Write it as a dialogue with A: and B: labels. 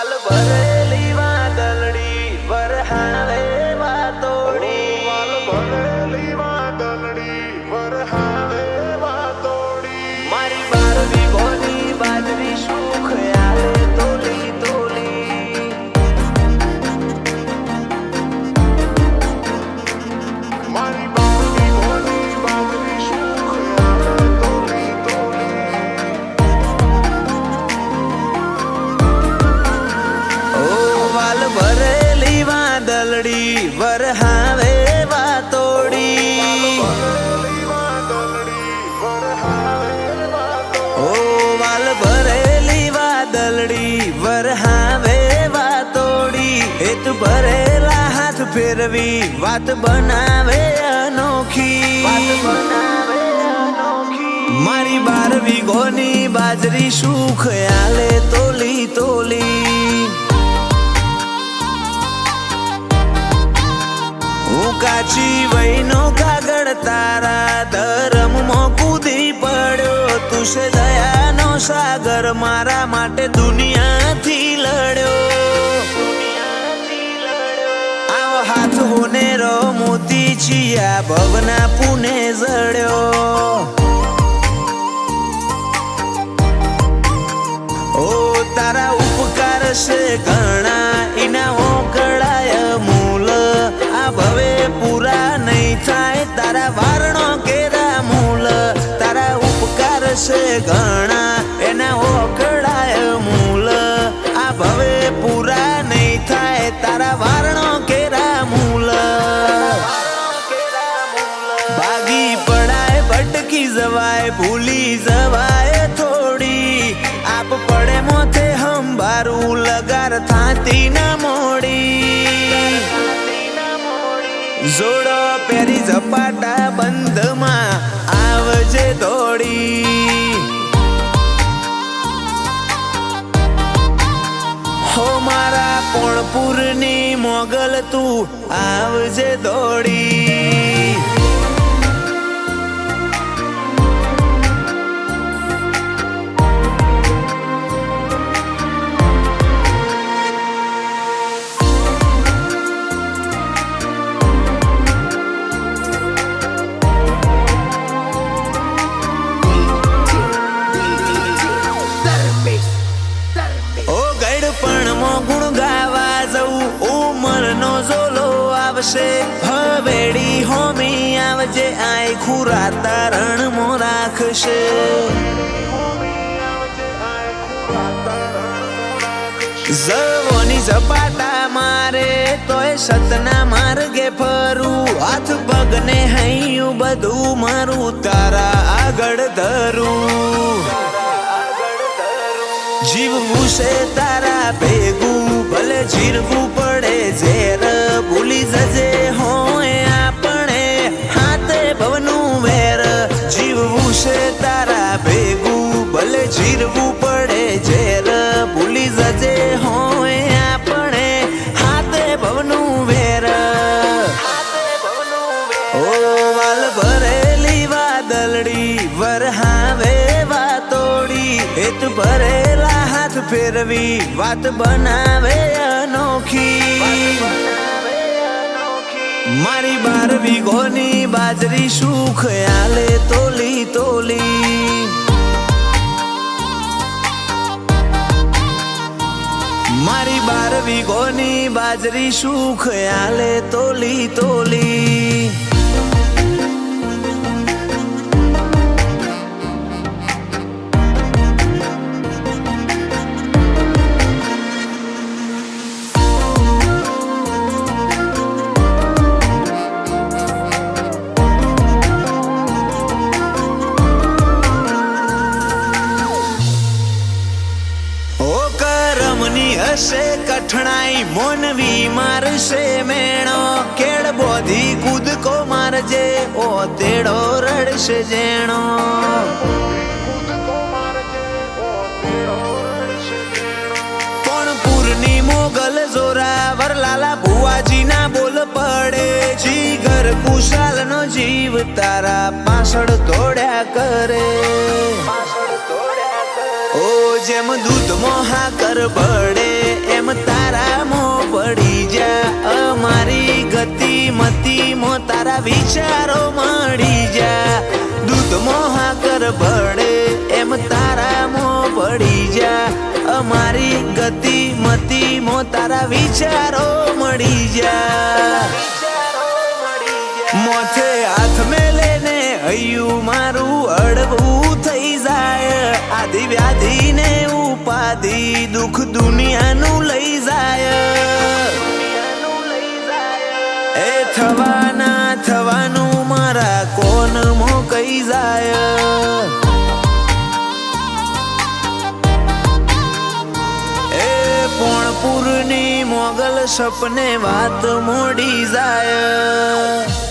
A: વાલ ભરેલી વાદળડી વરહાવે વાતોડી
B: વાલ ભરેલી વાદળડી વરહાવે વાતોડી
A: મારી 12 વીઘોની બાજરી સુખ આલે તોલી તોલી
B: મારી 12 વીઘોની બાજરી સુખ આલે તોલી તોલી
A: ઓ વાલ ભરેલી વાદળડી વરહાવે વાતોડી
B: ભરેલી વાદળડી વરહાવે વાતોડી
A: ઓ વાલ ભરેલી વાદળડી વરહાવે વાતોડી હેત ભરેલા હાથ ફેરવી વાત બનાવે અનોખી મારી 12 વીઘોની બાજરી સુખ આલે તોલી તોલી હું કાચી વહીનો કાગળ તારા ધર્મમાં કૂદી પડ્યો તું છે દયાનો સાગર મારા માટે દુનિયાથી લડ્યો આવો હાથ હોનેરો મોતી ચિયા ભવના પુને જડ્યો ઓ તારા ઉપકાર છે ઘણા એના ઓકળાય મૂલ આ ભવે પૂરા નહીં થાય તારા વારણો કેરા મૂલ તારા ઉપકાર છે ઘણા એના ઓકળાય મૂલ આ ભવે પૂરા નહીં થાય તારા વારણો કેરા મૂલ ભાગી પડાય ભટકી જવાય ભૂલી જવાય થોડી આપ પડે મોથે હંભારું લગાર થાતી ના મોડી જોડો પહેરી ઝપાટા બંધમાં આવજે દોડી હો મારા પોણપુરની મોગલ તું આવજે દોડી ઓ ગડપણમાં ગુણ ગાવા જવું ઉમરનો ઝોલો આવશે હવેડી હોમી આવજે આય ખુરા તારણમાં રાખશે જવોની ઝપાટા મારે તોય સતના માર્ગે ફરું હાથ પગને હૈયું બધું મારું તારા આગળ ધરું જીવવું છે તારા ભેગું ભલે જીરવું પડે ઝેર ભૂલી જજે હોય આપણે હાથે ભવનું વેર જીવવું છે તારા ભેગું ભલે જીરવું પડે ઝેર ભૂલી જજે હોય આપણે હાથે ભવનું વેર ઓ વાલ ભરેલી વાદળડી વરહાવે વાતોડી હેત ભરેલા હાથ ફેરવી વાત બનાવે અનોખી મારી 12 વીઘોની બાજરી સુખ આલે તોલી તોલી મારી 12 વીઘોની બાજરી સુખ આલે તોલી તોલી હશે કઠણાઈ મોનવી મારશે મેણો કેળ બોધી કૂદકો મારજે ઓ તેડો રડશે જેણો પોણપુરની મોગલ જોરાવર લાલા ભુવાજી ના બોલ પડે જીગર કુશાલ નો જીવ તારા પાછળ દોડ્યા કરે ઓ જેમ દૂધમાં હાકર ભળે એમ તારામાં પડી જા અમારી ગતિ મતીમાં તારા વિચારો મળી જા દૂધમાં હાકર ભળે એમ તારામાં પડી જા અમારી ગતિ મતીમાં તારા વિચારો મળી જા મોથે હાથ મેલે ને હૈયું મારું અડવું થઈ જાય આદિ વ્યાધિ ને ઉપાધિ દુઃખ દુનિયાનું લઈ જાય એ થવાનું મારા કોણ મો કઈ જાય એ પોણપુરની મોગલ સપને વાત મોડી જાય